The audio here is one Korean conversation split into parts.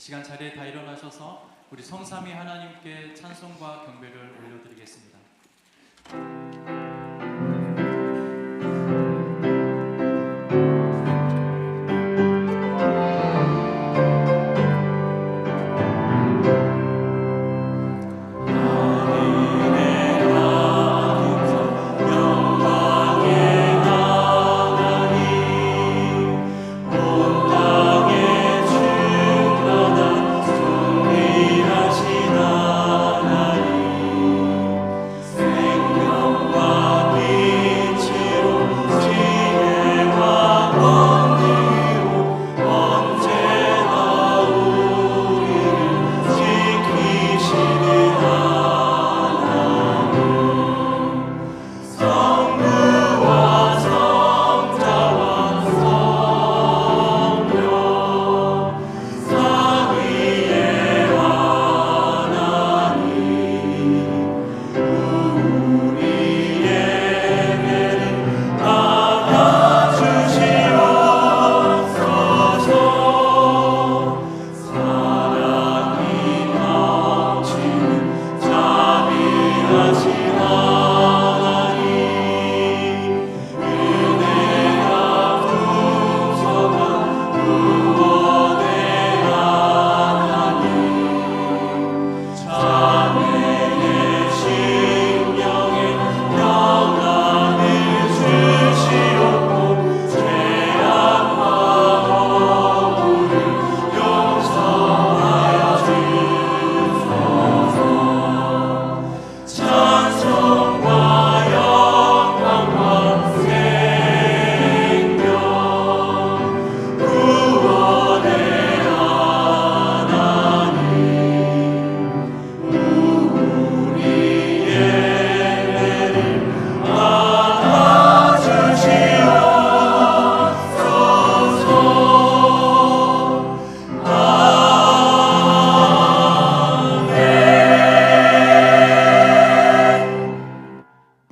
시간 자리에 다 일어나셔서 우리 성삼위 하나님께 찬송과 경배를 올려드리겠습니다.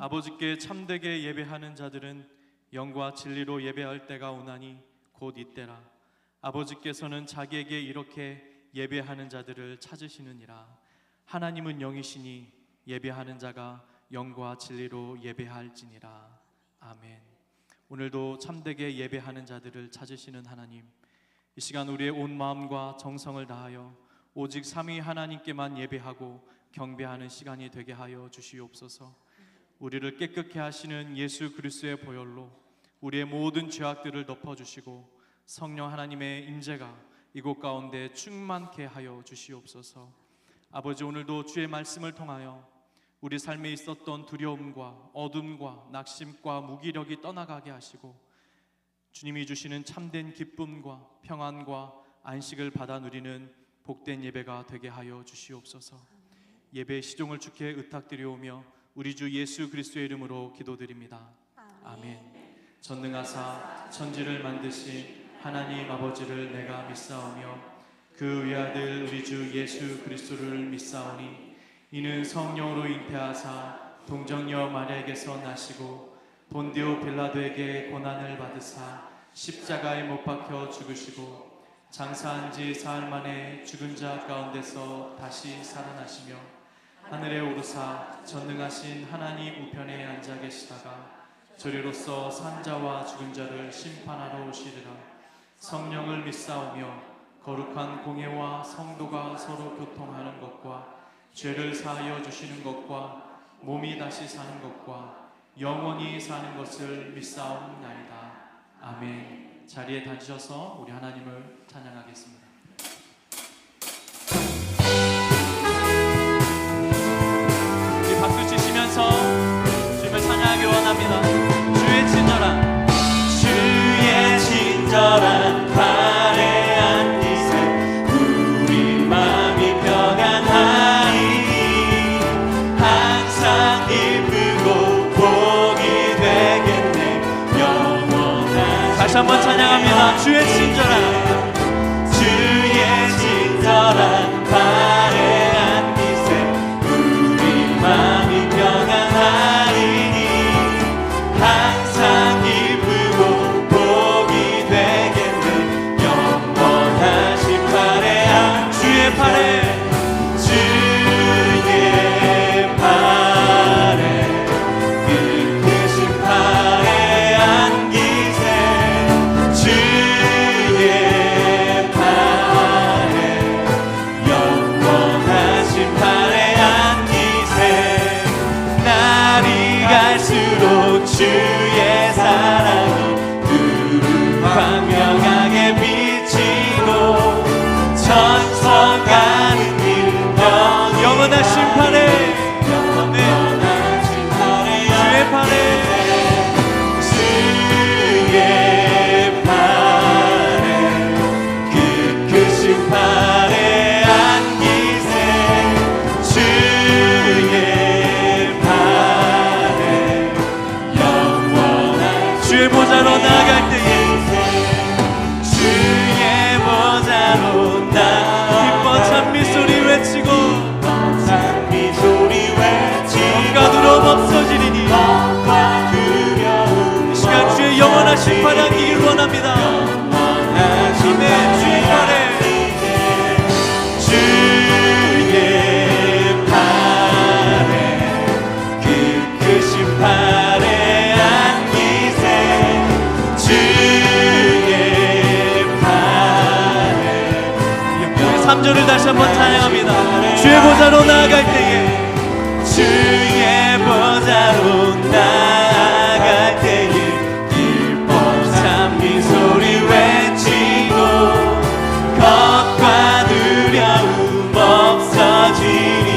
아버지께 참되게 예배하는 자들은 영과 진리로 예배할 때가 오나니 곧 이때라. 아버지께서는 자기에게 이렇게 예배하는 자들을 찾으시느니라. 하나님은 영이시니 예배하는 자가 영과 진리로 예배할지니라. 아멘. 오늘도 참되게 예배하는 자들을 찾으시는 하나님, 이 시간 우리의 온 마음과 정성을 다하여 오직 삼위 하나님께만 예배하고 경배하는 시간이 되게 하여 주시옵소서. 우리를 깨끗게 하시는 예수 그리스도의 보혈로 우리의 모든 죄악들을 덮어주시고 성령 하나님의 임재가 이곳 가운데 충만케 하여 주시옵소서. 아버지, 오늘도 주의 말씀을 통하여 우리 삶에 있었던 두려움과 어둠과 낙심과 무기력이 떠나가게 하시고 주님이 주시는 참된 기쁨과 평안과 안식을 받아 누리는 복된 예배가 되게 하여 주시옵소서. 예배의 시종을 주께 의탁드리오며 우리 주 예수 그리스도의 이름으로 기도드립니다. 아멘. 전능하사 천지를 만드신 하나님 아버지를 내가 믿사오며 그 외아들 우리 주 예수 그리스도를 믿사오니 이는 성령으로 잉태하사 동정녀 마리아에게서 나시고 본디오 빌라도에게 고난을 받으사 십자가에 못 박혀 죽으시고 장사한 지 사흘 만에 죽은 자 가운데서 다시 살아나시며 하늘에 오르사 전능하신 하나님 우편에 앉아 계시다가 저리로서 산자와 죽은 자를 심판하러 오시리라. 성령을 믿사오며 거룩한 공예와 성도가 서로 교통하는 것과 죄를 사하여 주시는 것과 몸이 다시 사는 것과 영원히 사는 것을 믿사옵나이다. 아멘. 자리에 앉으셔서 우리 하나님을 찬양하겠습니다. 주님을 찬양하기 원합니다. 주의 친절한 발에 앉으세 우리 마음이 평안하니 항상 기쁘고 복이 되겠네 영원한. 다시 한번 찬양합니다. 주의 친절한 발에 앉으세 우리 마음이 평안하리니 항상 기쁘고 복이 되겠네 영원하신 발에 앉으세 3절을 다시 한번 찬양합니다. 주의 보좌로 나아갈 때에, 주의 보좌로 나아갈 때에 기뻐 잠긴 소리 외치고 겁과 두려움 없어지니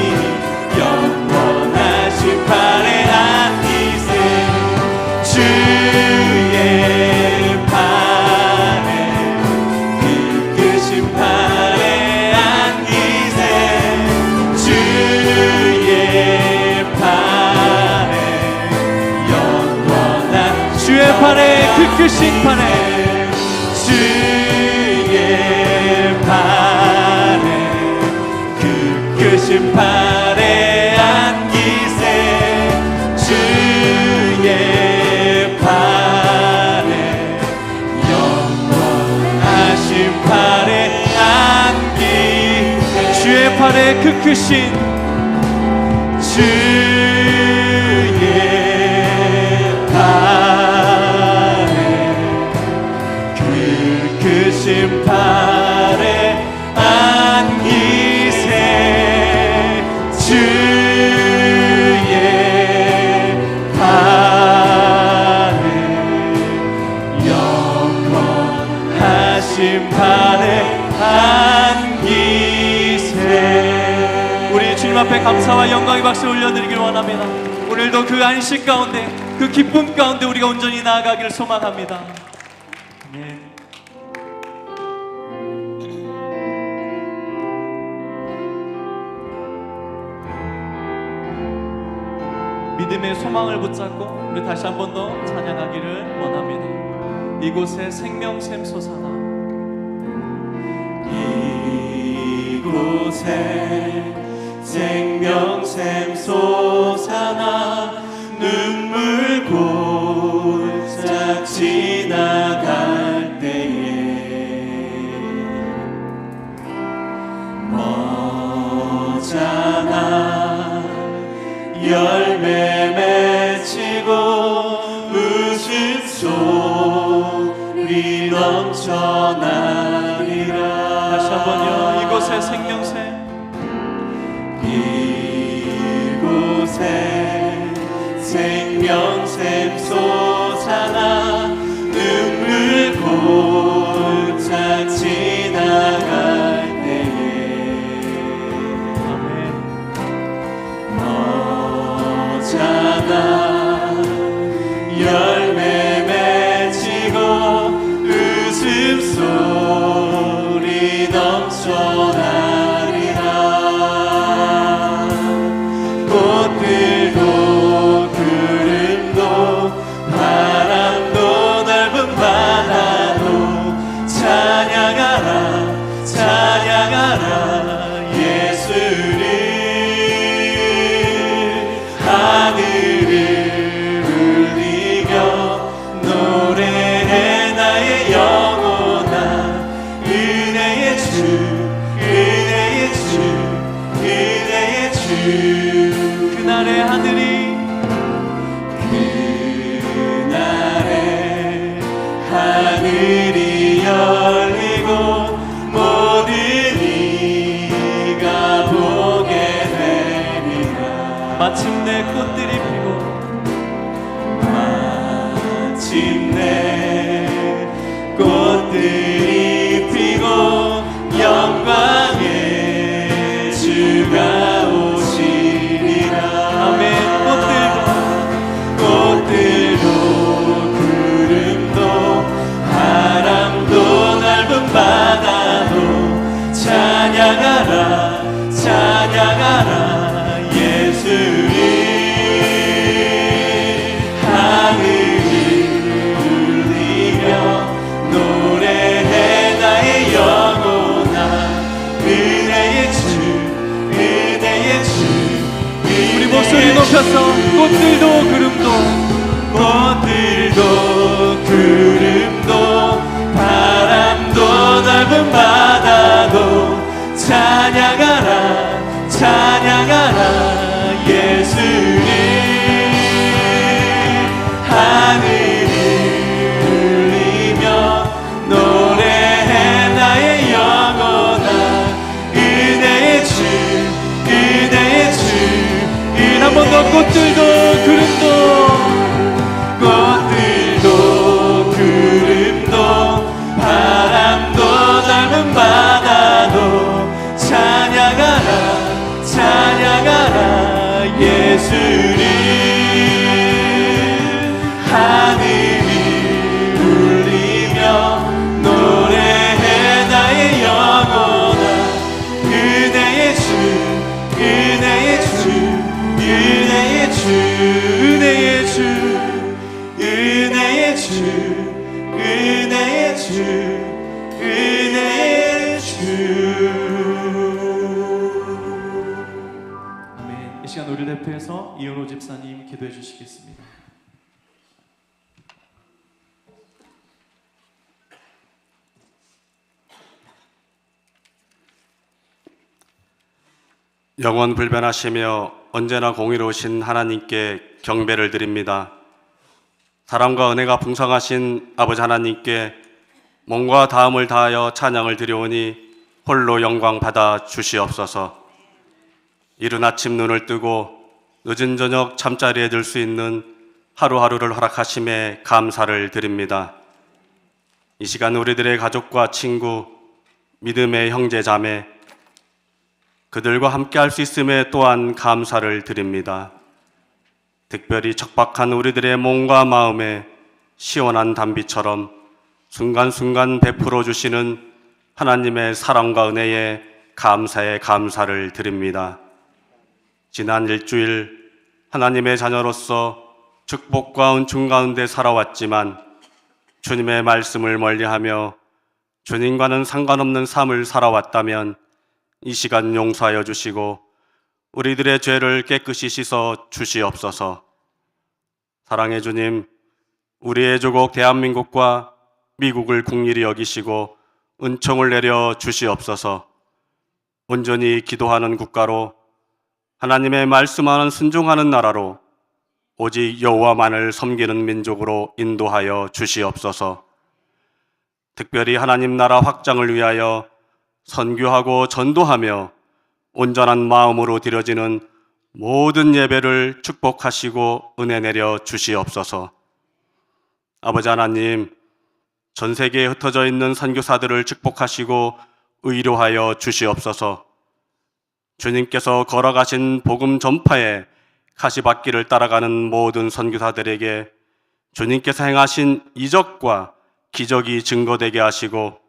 영원하신 팔에 안기세 주의 팔에 그 크신 팔에 안기세 주의 팔에 영원한 주의 팔에 그 크신 팔에 주의 팔에 그 크신 팔에 안기세 주의 팔에 영원하신 팔에 안기세 주의 팔에 그 크신 주의 팔에 그 크신 팔에 안기세 주의 팔에 영원하신 팔에 안기세. 우리 주님 앞에 감사와 영광의 박수 올려드리길 원합니다. 오늘도 그 안식 가운데, 그 기쁨 가운데 우리가 온전히 나아가기를 소망합니다. 아멘. 믿음의 소망을 붙잡고 우리 다시 한 번 더 찬양하기를 원합니다. 이곳에 생명샘 솟아나, 이곳에 생명샘 솟아나 눈물 골짝 지나갈 때에 머잖아 열매 맺히고 웃음소리 넘쳐나리라. 다시 한번요. 이곳에 생명샘, 이곳에 생명샘 솟아나 눈물 골짝 지나갈 때에 아멘. 머잖아 열매 맺히고 웃음소리 넘쳐나리라. 꽃들도 구름도 바람도 넓은 바다도 찬양하라 찬양하라 예수를. 하늘을 울리며 노래해 나의 영혼아 은혜의 주 은혜의 주 은혜의 주. 그날의 하늘이, 그날에 하늘이 열리고 모든 이가 보게 되리라. 마침내 꽃들이 피고 마침내 꽃들이 피고 영광의 주가 오시리라. 아멘. 꽃들도 구름도 바람도 넓은 바다도 찬양하라 찬양하라 예수를. 하늘을 울리며 노래해 나의 영혼아 은혜의 주 은혜의 주. 우리 목소리 높여서 꽃들도 구름도 구름도 바람도 넓은 바다도 찬양하라 찬양하라 예수를. 하늘을 울리며 노래해 나의 영혼아 꽃들도 구름도 꽃들도 구름도 바람도 넓은 바다도 찬양하라 찬양하라 예수를 하늘이 울리며 노래해 나의 영혼아 은혜의 주 은혜의 주 은혜의 주 은혜의 주 은혜의 주 은혜의 주 은혜의 주 아멘. 이 시간 우리 대표해서 이은호 집사님 기도해 주시겠습니다. 영원 불변하시며 언제나 공의로우신 하나님께 경배를 드립니다. 사랑과 은혜가 풍성하신 아버지 하나님께 몸과 다음을 다하여 찬양을 드려오니 홀로 영광 받아 주시옵소서. 이른 아침 눈을 뜨고 늦은 저녁 잠자리에 들 수 있는 하루하루를 허락하심에 감사를 드립니다. 이 시간 우리들의 가족과 친구, 믿음의 형제 자매 그들과 함께 할 수 있음에 또한 감사를 드립니다. 특별히 척박한 우리들의 몸과 마음에 시원한 단비처럼 순간순간 베풀어 주시는 하나님의 사랑과 은혜에 감사의 감사를 드립니다. 지난 일주일 하나님의 자녀로서 축복과 은총 가운데 살아왔지만 주님의 말씀을 멀리하며 주님과는 상관없는 삶을 살아왔다면 이 시간 용서하여 주시고 우리들의 죄를 깨끗이 씻어 주시옵소서. 사랑의 주님, 우리의 조국 대한민국과 미국을 국리히 여기시고 은총을 내려 주시옵소서. 온전히 기도하는 국가로 하나님의 말씀하는 순종하는 나라로 오직 여호와만을 섬기는 민족으로 인도하여 주시옵소서. 특별히 하나님 나라 확장을 위하여 선교하고 전도하며 온전한 마음으로 드려지는 모든 예배를 축복하시고 은혜 내려 주시옵소서. 아버지 하나님, 전 세계에 흩어져 있는 선교사들을 축복하시고 의료하여 주시옵소서. 주님께서 걸어가신 복음 전파에 가시밭길을 따라가는 모든 선교사들에게 주님께서 행하신 이적과 기적이 증거되게 하시고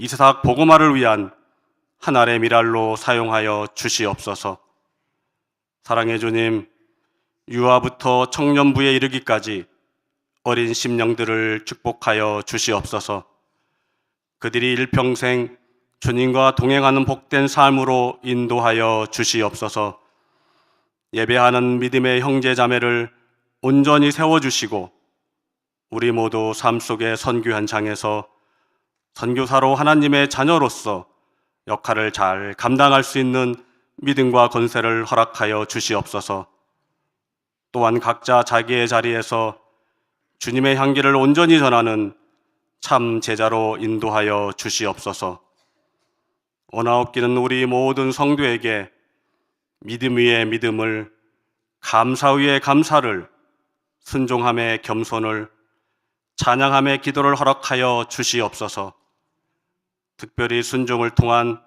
이 세상 복음화를 위한 하늘의 미랄로 사용하여 주시옵소서. 사랑의 주님, 유아부터 청년부에 이르기까지 어린 심령들을 축복하여 주시옵소서. 그들이 일평생 주님과 동행하는 복된 삶으로 인도하여 주시옵소서. 예배하는 믿음의 형제 자매를 온전히 세워주시고 우리 모두 삶 속의 선교 현장에서 선교사로 하나님의 자녀로서 역할을 잘 감당할 수 있는 믿음과 권세를 허락하여 주시옵소서. 또한 각자 자기의 자리에서 주님의 향기를 온전히 전하는 참 제자로 인도하여 주시옵소서. 원하옵기는 우리 모든 성도에게 믿음 위에 믿음을, 감사 위에 감사를, 순종함에 겸손을, 찬양함에 기도를 허락하여 주시옵소서. 특별히 순종을 통한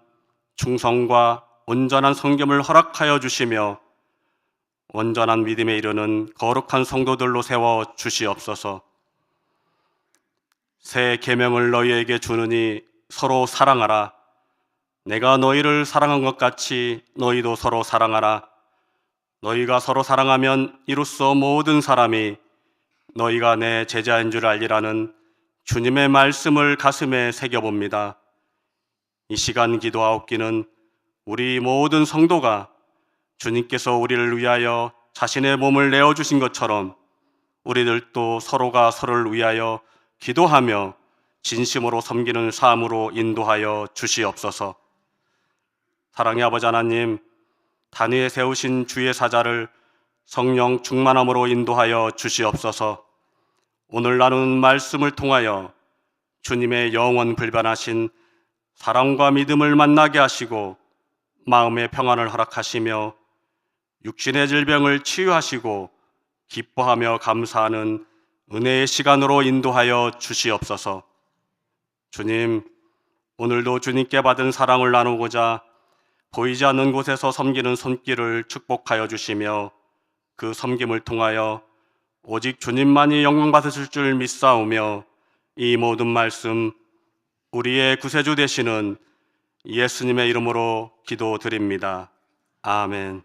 충성과 온전한 성김을 허락하여 주시며 온전한 믿음에 이르는 거룩한 성도들로 세워 주시옵소서. 새 계명을 너희에게 주느니 서로 사랑하라. 내가 너희를 사랑한 것 같이 너희도 서로 사랑하라. 너희가 서로 사랑하면 이로써 모든 사람이 너희가 내 제자인 줄 알리라는 주님의 말씀을 가슴에 새겨봅니다. 이 시간 기도하옵기는 우리 모든 성도가 주님께서 우리를 위하여 자신의 몸을 내어주신 것처럼 우리들도 서로가 서로를 위하여 기도하며 진심으로 섬기는 삶으로 인도하여 주시옵소서. 사랑의 아버지 하나님, 단위에 세우신 주의 사자를 성령 충만함으로 인도하여 주시옵소서. 오늘 나누는 말씀을 통하여 주님의 영원 불변하신 사랑과 믿음을 만나게 하시고 마음의 평안을 허락하시며 육신의 질병을 치유하시고 기뻐하며 감사하는 은혜의 시간으로 인도하여 주시옵소서. 주님, 오늘도 주님께 받은 사랑을 나누고자 보이지 않는 곳에서 섬기는 손길을 축복하여 주시며 그 섬김을 통하여 오직 주님만이 영광 받으실 줄 믿사오며 이 모든 말씀 우리의 구세주 되시는 예수님의 이름으로 기도드립니다. 아멘.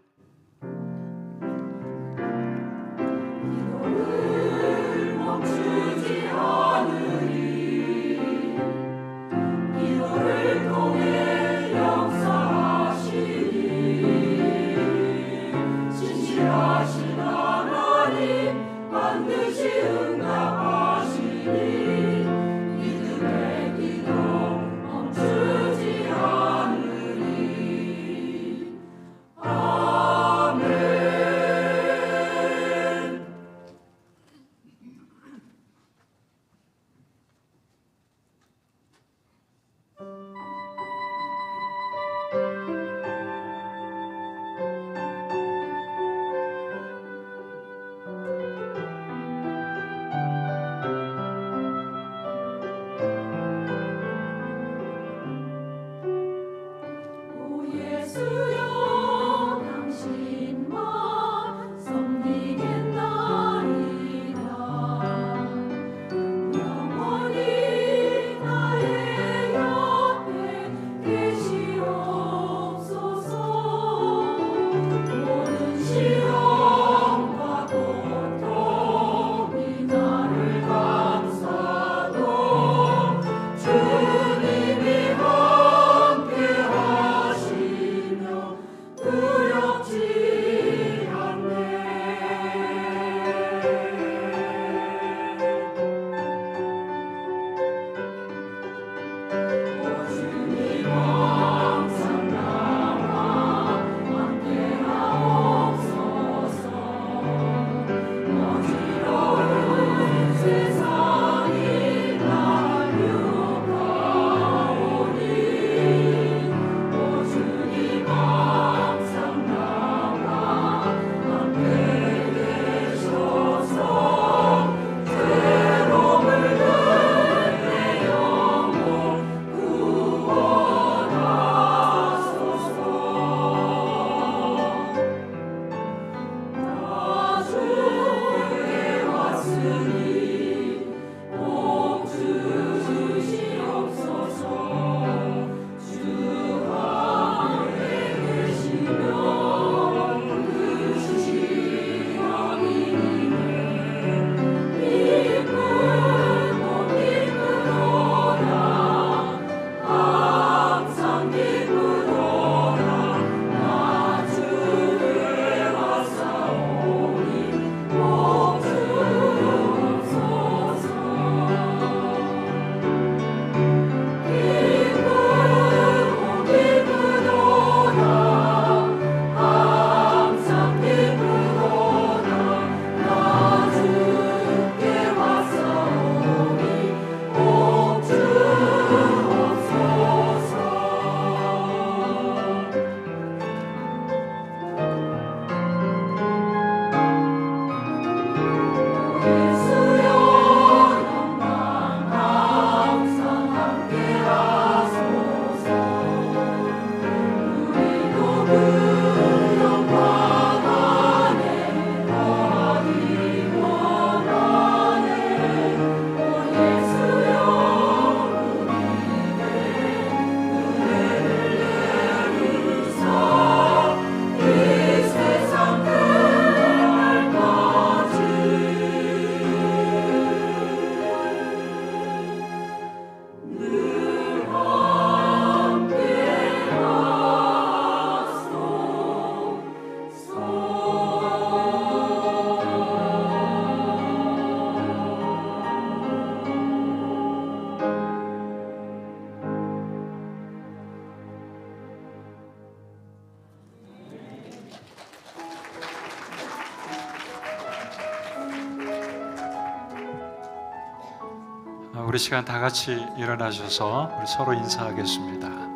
우리 시간 다 같이 일어나셔서 우리 서로 인사하겠습니다.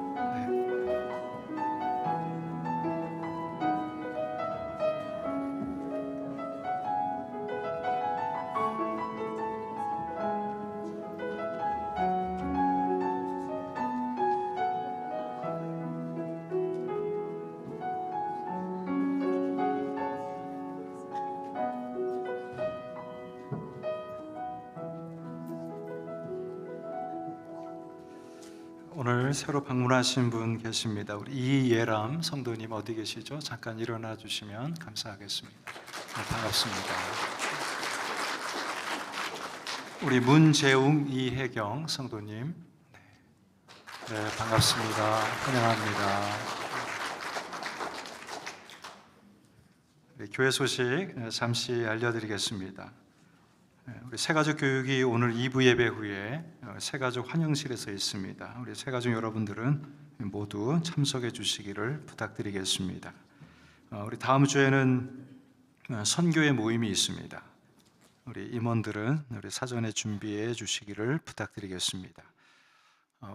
오늘 새로 방문하신 분 계십니다. 우리 이예람 성도님 어디 계시죠? 잠깐 일어나 주시면 감사하겠습니다. 네, 반갑습니다. 우리 문재웅 이혜경 성도님, 네, 반갑습니다. 환영합니다. 네, 교회 소식 잠시 알려드리겠습니다. 우리 새가족 교육이 오늘 2부 예배 후에 새가족 환영실에서 있습니다. 우리 새가족 여러분들은 모두 참석해 주시기를 부탁드리겠습니다. 우리 다음 주에는 선교회 모임이 있습니다. 우리 임원들은 우리 사전에 준비해 주시기를 부탁드리겠습니다.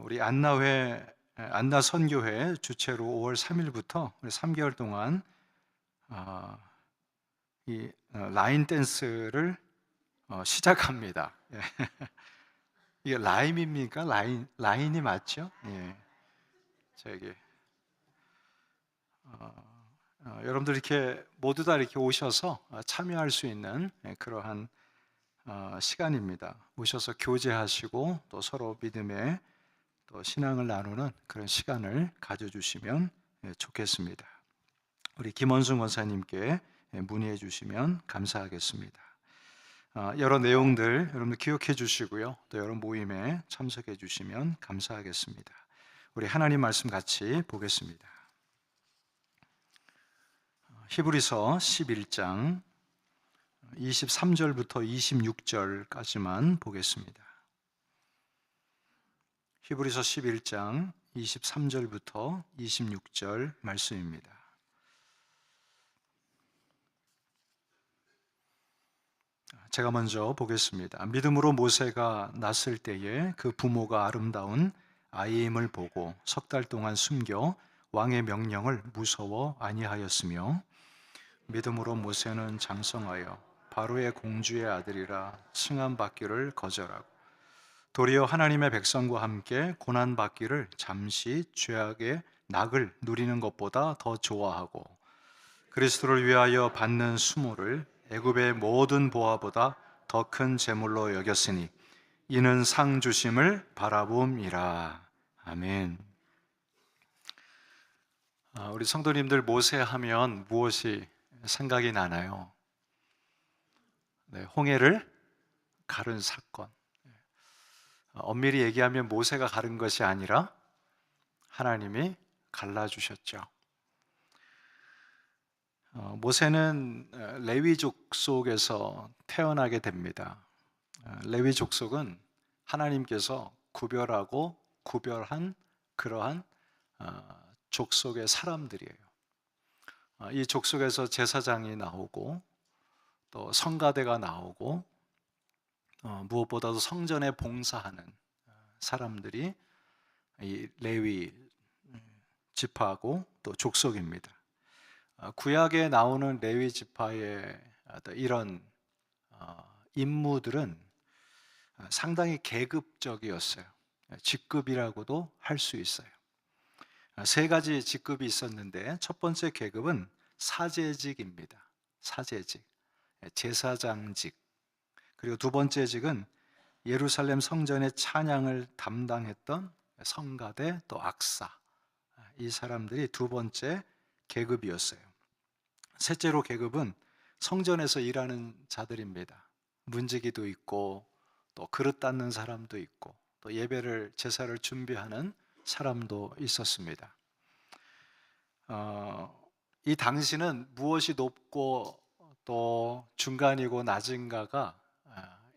우리 안나 선교회 주최로 5월 3일부터 3개월 동안 이 라인 댄스를 시작합니다. 예. 이게 라임입니까? 라인이 맞죠? 예. 저기 여러분들 이렇게 모두 다 이렇게 오셔서 참여할 수 있는 그러한 시간입니다. 오셔서 교제하시고 또 서로 믿음의 또 신앙을 나누는 그런 시간을 가져주시면 좋겠습니다. 우리 김원순 권사님께 문의해 주시면 감사하겠습니다. 여러 내용들 여러분들 기억해 주시고요. 또 여러 모임에 참석해 주시면 감사하겠습니다. 우리 하나님 말씀 같이 보겠습니다. 히브리서 11장 23절부터 26절까지만 보겠습니다. 히브리서 11장 23절부터 26절 말씀입니다. 제가 먼저 보겠습니다. 믿음으로 모세가 났을 때에 그 부모가 아름다운 아이임을 보고 석 달 동안 숨겨 왕의 명령을 무서워 아니하였으며, 믿음으로 모세는 장성하여 바로의 공주의 아들이라 칭함받기를 거절하고 도리어 하나님의 백성과 함께 고난받기를 잠시 죄악의 낙을 누리는 것보다 더 좋아하고 그리스도를 위하여 받는 수모를 애굽의 모든 보화보다 더 큰 재물로 여겼으니 이는 상 주심을 바라봄이라. 아멘. 우리 성도님들 모세하면 무엇이 생각이 나나요? 네, 홍해를 가른 사건. 엄밀히 얘기하면 모세가 가른 것이 아니라 하나님이 갈라주셨죠. 모세는 레위 족속에서 태어나게 됩니다. 레위 족속은 하나님께서 구별하고 구별한 그러한 족속의 사람들이에요. 이 족속에서 제사장이 나오고 또 성가대가 나오고 무엇보다도 성전에 봉사하는 사람들이 이 레위 지파하고 또 족속입니다. 구약에 나오는 레위 지파의 이런 임무들은 상당히 계급적이었어요. 직급이라고도 할 수 있어요. 세 가지 직급이 있었는데 첫 번째 계급은 사제직입니다. 사제직, 제사장직. 그리고 두 번째 직은 예루살렘 성전의 찬양을 담당했던 성가대 또 악사. 이 사람들이 두 번째 계급이었어요. 셋째로 계급은 성전에서 일하는 자들입니다. 문지기도 있고 또 그릇 닦는 사람도 있고 또 예배를 제사를 준비하는 사람도 있었습니다. 이 당시는 무엇이 높고 또 중간이고 낮은가가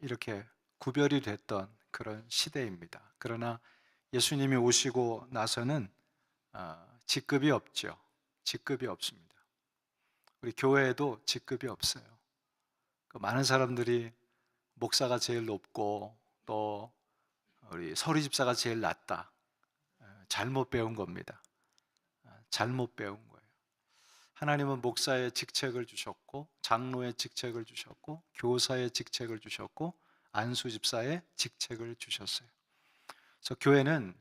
이렇게 구별이 됐던 그런 시대입니다. 그러나 예수님이 오시고 나서는 직급이 없죠. 직급이 없습니다. 우리 교회에도 직급이 없어요. 많은 사람들이 목사가 제일 높고 또 우리 서리 집사가 제일 낮다. 잘못 배운 겁니다. 잘못 배운 거예요. 하나님은 목사의 직책을 주셨고 장로의 직책을 주셨고 교사의 직책을 주셨고 안수 집사의 직책을 주셨어요. 그래서 교회는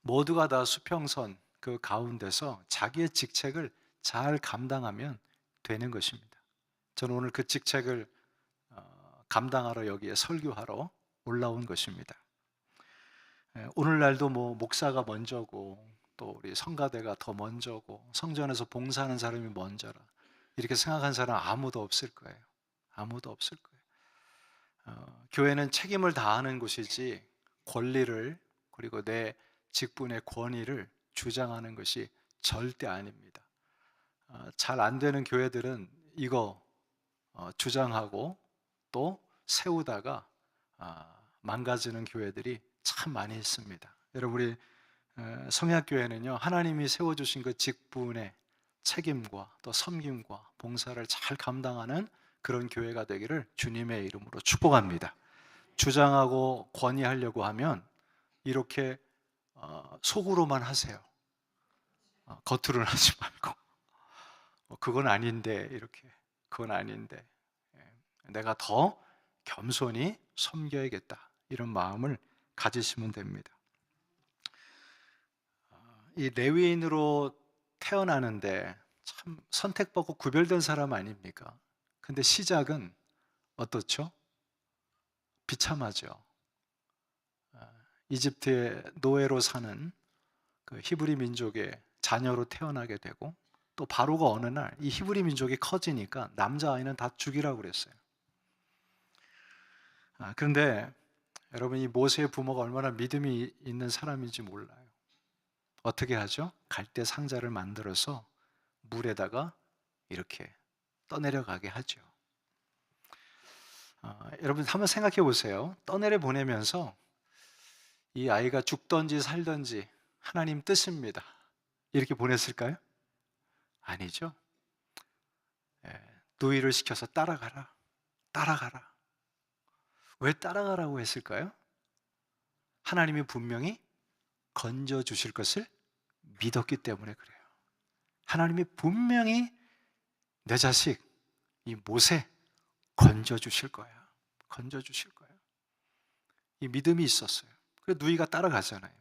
모두가 다 수평선 그 가운데서 자기의 직책을 잘 감당하면 되는 것입니다. 저는 오늘 그 직책을 감당하러 여기에 설교하러 올라온 것입니다. 오늘날도 뭐 목사가 먼저고 또 우리 성가대가 더 먼저고 성전에서 봉사하는 사람이 먼저라 이렇게 생각한 사람 아무도 없을 거예요. 아무도 없을 거예요. 교회는 책임을 다하는 곳이지 권리를 그리고 내 직분의 권위를 주장하는 것이 절대 아닙니다. 잘 안 되는 교회들은 이거 주장하고 또 세우다가 망가지는 교회들이 참 많이 있습니다. 여러분 우리 성약교회는요 하나님이 세워주신 그 직분의 책임과 또 섬김과 봉사를 잘 감당하는 그런 교회가 되기를 주님의 이름으로 축복합니다. 주장하고 권위하려고 하면 이렇게 속으로만 하세요. 겉으로는 하지 말고 그건 아닌데 이렇게 그건 아닌데 내가 더 겸손히 섬겨야겠다 이런 마음을 가지시면 됩니다. 이 레위인으로 태어나는데 참 선택받고 구별된 사람 아닙니까? 근데 시작은 어떻죠? 비참하죠. 이집트의 노예로 사는 그 히브리 민족의 자녀로 태어나게 되고 또 바로가 어느 날 이 히브리 민족이 커지니까 남자아이는 다 죽이라고 그랬어요. 그런데 여러분 이 모세의 부모가 얼마나 믿음이 있는 사람인지 몰라요. 어떻게 하죠? 갈대 상자를 만들어서 물에다가 이렇게 떠내려가게 하죠. 여러분 한번 생각해 보세요. 떠내려 보내면서 이 아이가 죽든지 살든지 하나님 뜻입니다. 이렇게 보냈을까요? 아니죠. 누이를 시켜서 따라가라. 따라가라. 왜 따라가라고 했을까요? 하나님이 분명히 건져 주실 것을 믿었기 때문에 그래요. 하나님이 분명히 내 자식 이 모세 건져 주실 거야. 건져 주실 거야. 이 믿음이 있었어요. 그래서 누이가 따라가잖아요.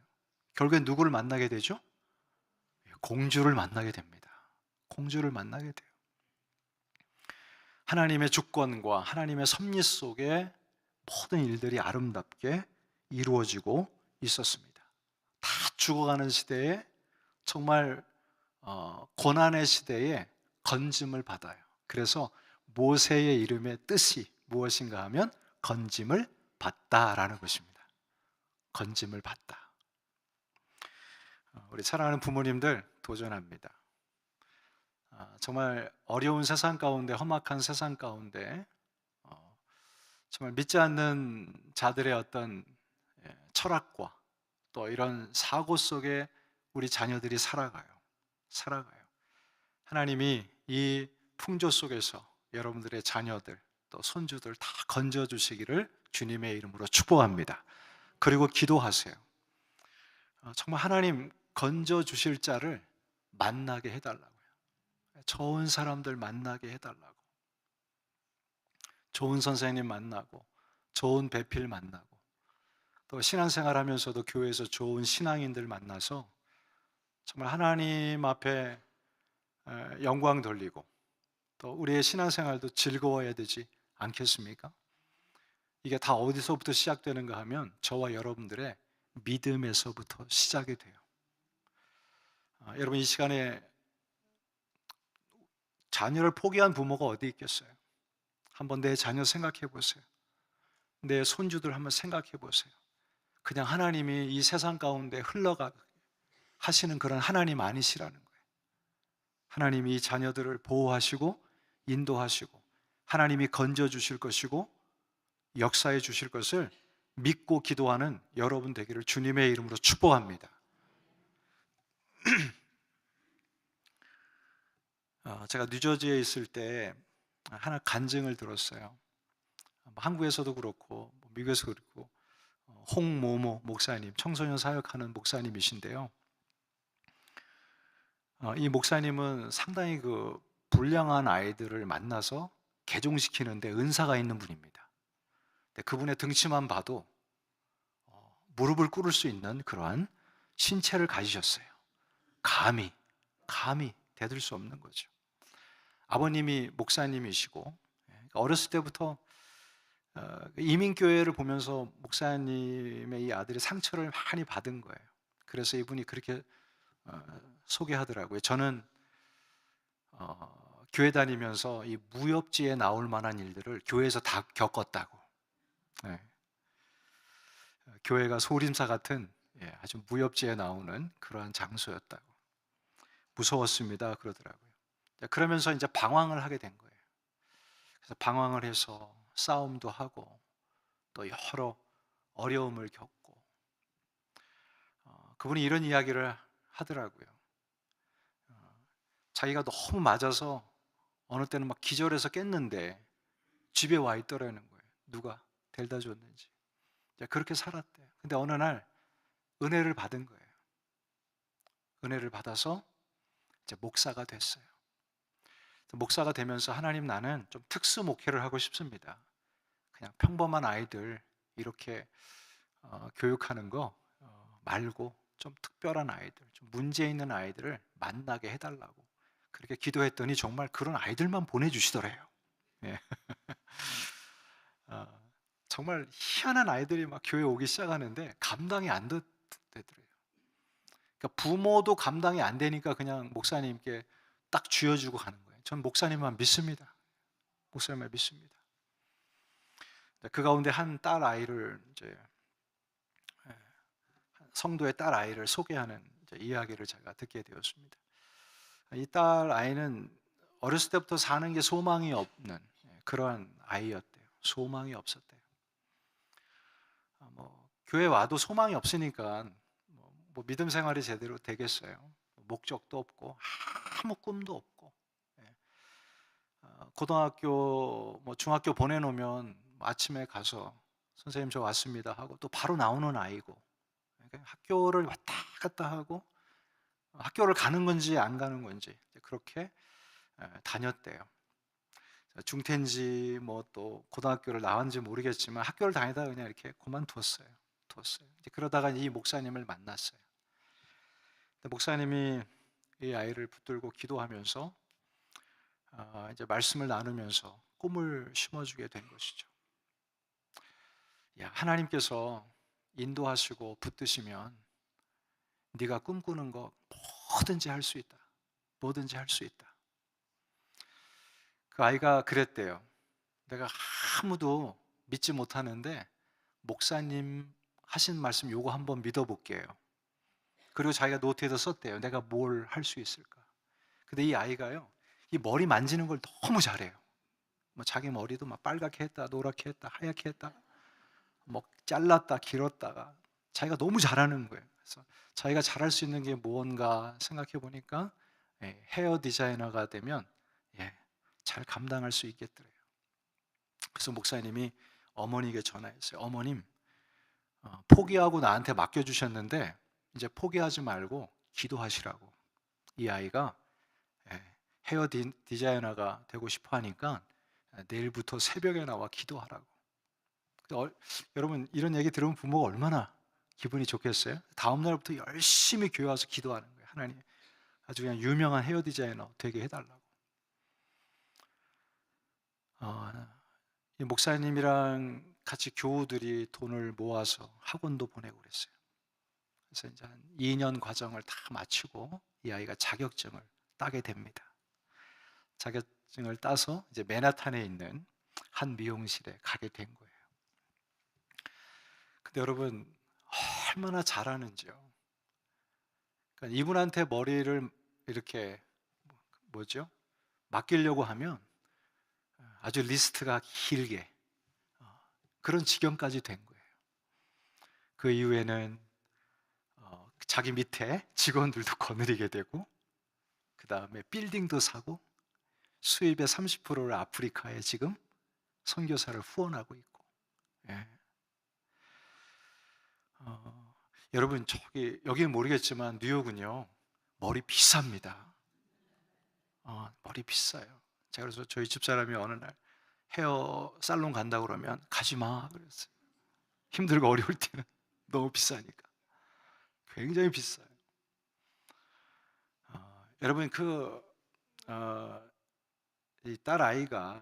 결국엔 누구를 만나게 되죠? 공주를 만나게 됩니다. 공주를 만나게 돼요. 하나님의 주권과 하나님의 섭리 속에 모든 일들이 아름답게 이루어지고 있었습니다. 다 죽어가는 시대에 정말 고난의 시대에 건짐을 받아요. 그래서 모세의 이름의 뜻이 무엇인가 하면 건짐을 받다라는 것입니다. 건짐을 받다. 우리 사랑하는 부모님들 도전합니다. 정말 어려운 세상 가운데 험악한 세상 가운데 정말 믿지 않는 자들의 어떤 철학과 또 이런 사고 속에 우리 자녀들이 살아가요. 하나님이 이 풍조 속에서 여러분들의 자녀들 또 손주들 다 건져 주시기를 주님의 이름으로 축복합니다. 그리고 기도하세요. 정말 하나님 건져 주실 자를 만나게 해달라고요. 좋은 사람들 만나게 해달라고. 좋은 선생님 만나고 좋은 배필 만나고 또 신앙생활 하면서도 교회에서 좋은 신앙인들 만나서 정말 하나님 앞에 영광 돌리고 또 우리의 신앙생활도 즐거워야 되지 않겠습니까? 이게 다 어디서부터 시작되는가 하면 저와 여러분들의 믿음에서부터 시작이 돼요. 여러분 이 시간에 자녀를 포기한 부모가 어디 있겠어요? 한번 내 자녀 생각해 보세요. 내 손주들 한번 생각해 보세요. 그냥 하나님이 이 세상 가운데 흘러가 하시는 그런 하나님 아니시라는 거예요. 하나님이 이 자녀들을 보호하시고 인도하시고 하나님이 건져 주실 것이고 역사해 주실 것을 믿고 기도하는 여러분 되기를 주님의 이름으로 축복합니다. 제가 뉴저지에 있을 때 하나 간증을 들었어요. 한국에서도 그렇고 미국에서도 그렇고 홍모모 목사님, 청소년 사역하는 목사님이신데요. 이 목사님은 상당히 그 불량한 아이들을 만나서 개종시키는데 은사가 있는 분입니다. 그분의 등치만 봐도 무릎을 꿇을 수 있는 그러한 신체를 가지셨어요. 감히 대들 수 없는 거죠. 아버님이 목사님이시고 어렸을 때부터 이민교회를 보면서 목사님의 이 아들이 상처를 많이 받은 거예요. 그래서 이분이 그렇게 소개하더라고요. 저는 교회 다니면서 이 무협지에 나올 만한 일들을 교회에서 다 겪었다고. 네. 교회가 소림사 같은 아주 무협지에 나오는 그러한 장소였다고. 무서웠습니다 그러더라고요. 그러면서 이제 방황을 하게 된 거예요. 그래서 방황을 해서 싸움도 하고 또 여러 어려움을 겪고 그분이 이런 이야기를 하더라고요. 자기가 너무 맞아서 어느 때는 막 기절해서 깼는데 집에 와 있더라는 거예요. 누가 데려다 줬는지. 그렇게 살았대요. 근데 어느 날 은혜를 받은 거예요. 은혜를 받아서 이제 목사가 됐어요. 목사가 되면서 하나님, 나는 좀 특수 목회를 하고 싶습니다. 그냥 평범한 아이들 이렇게 교육하는 거 말고 좀 특별한 아이들, 좀 문제 있는 아이들을 만나게 해달라고 그렇게 기도했더니 정말 그런 아이들만 보내주시더래요. 예. 정말 희한한 아이들이 막 교회 오기 시작하는데 감당이 안 되더래요. 그러니까 부모도 감당이 안 되니까 그냥 목사님께 딱 쥐어주고 가는 거예요. 전 목사님만 믿습니다. 목사님만 믿습니다. 그 가운데 한 딸 아이를 이제 성도의 딸 아이를 소개하는 이야기를 제가 듣게 되었습니다. 이 딸 아이는 어렸을 때부터 사는 게 소망이 없는 그러한 아이였대요. 소망이 없었대요. 교회 와도 소망이 없으니까 뭐 믿음 생활이 제대로 되겠어요. 목적도 없고 아무 꿈도 없고, 고등학교 중학교 보내놓으면 아침에 가서 선생님 저 왔습니다 하고 또 바로 나오는 아이고, 학교를 왔다 갔다 하고 학교를 가는 건지 안 가는 건지 그렇게 다녔대요. 중퇴인지 또 고등학교를 나왔는지 모르겠지만 학교를 다니다가 그냥 이렇게 그만두었어요. 그러다가 이 목사님을 만났어요. 목사님이 이 아이를 붙들고 기도하면서 이제 말씀을 나누면서 꿈을 심어주게 된 것이죠. 하나님께서 인도하시고 붙드시면 네가 꿈꾸는 거 뭐든지 할 수 있다. 뭐든지 할 수 있다. 그 아이가 그랬대요. 내가 아무도 믿지 못하는데 목사님 하신 말씀 요거 한번 믿어볼게요. 그리고 자기가 노트에다 썼대요. 내가 뭘 할 수 있을까? 근데 이 아이가요, 이 머리 만지는 걸 너무 잘해요. 자기 머리도 막 빨갛게 했다, 노랗게 했다, 하얗게 했다, 잘랐다, 길었다가 자기가 너무 잘하는 거예요. 그래서 자기가 잘할 수 있는 게 무언가 생각해 보니까 헤어 디자이너가 되면 잘 감당할 수 있겠더래요. 그래서 목사님이 어머니에게 전화했어요. 어머님, 포기하고 나한테 맡겨주셨는데 이제 포기하지 말고 기도하시라고. 이 아이가 헤어 디자이너가 되고 싶어 하니까 내일부터 새벽에 나와 기도하라고. 여러분, 이런 얘기 들으면 부모가 얼마나 기분이 좋겠어요? 다음 날부터 열심히 교회 와서 기도하는 거예요. 하나님, 아주 그냥 유명한 헤어 디자이너 되게 해달라고. 이 목사님이랑 같이 교우들이 돈을 모아서 학원도 보내고 그랬어요. 그래서 이제 한 2년 과정을 다 마치고 이 아이가 자격증을 따게 됩니다. 자격증을 따서 이제 맨하탄에 있는 한 미용실에 가게 된 거예요. 근데 여러분, 얼마나 잘하는지요. 그러니까 이분한테 머리를 이렇게 맡기려고 하면 아주 리스트가 길게 그런 지경까지 된 거예요. 그 이후에는 자기 밑에 직원들도 거느리게 되고, 그 다음에 빌딩도 사고, 수입의 30%를 아프리카에 지금 선교사를 후원하고 있고. 여러분, 여기는 모르겠지만 뉴욕은요 머리 비쌉니다. 머리 비싸요. 제가 그래서 저희 집사람이 어느 날 헤어 살론 간다고 그러면 가지 마 그랬어요. 힘들고 어려울 때는 너무 비싸니까. 굉장히 비싸요. 여러분, 이 딸 아이가